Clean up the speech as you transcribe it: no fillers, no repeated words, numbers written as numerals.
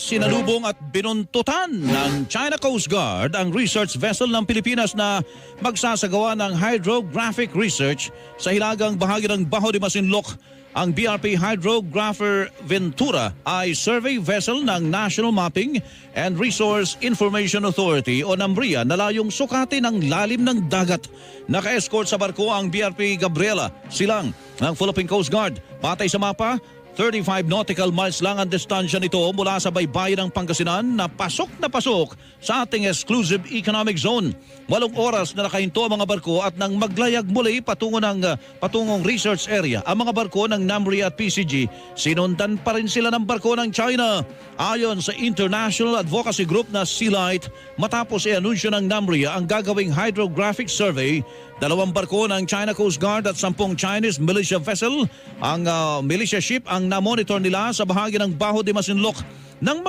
Sinalubong at binuntutan ng China Coast Guard ang research vessel ng Pilipinas na magsasagawa ng hydrographic research sa hilagang bahagi ng Baho de Masinloc. Ang BRP Hydrographer Ventura ay survey vessel ng National Mapping and Resource Information Authority o NAMRIA na layong sukatin ang lalim ng dagat. Naka-escort sa barko ang BRP Gabriela Silang ng Philippine Coast Guard. Batay sa mapa, 35 nautical miles lang ang distansya nito mula sa baybayin ng Pangasinan na pasok sa ating exclusive economic zone. 8 oras na nakahinto ang mga barko at nang maglayag muli patungong research area ang mga barko ng NAMRIA at PCG, sinundan pa rin sila ng barko ng China. Ayon sa International Advocacy Group na Sealight, matapos i-anunsyo ng NAMRIA ang gagawing hydrographic survey, 2 barko ng China Coast Guard at 10 Chinese militia vessel, ang militia ship ang na-monitor nila sa bahagi ng Baho de Masinloc. Nang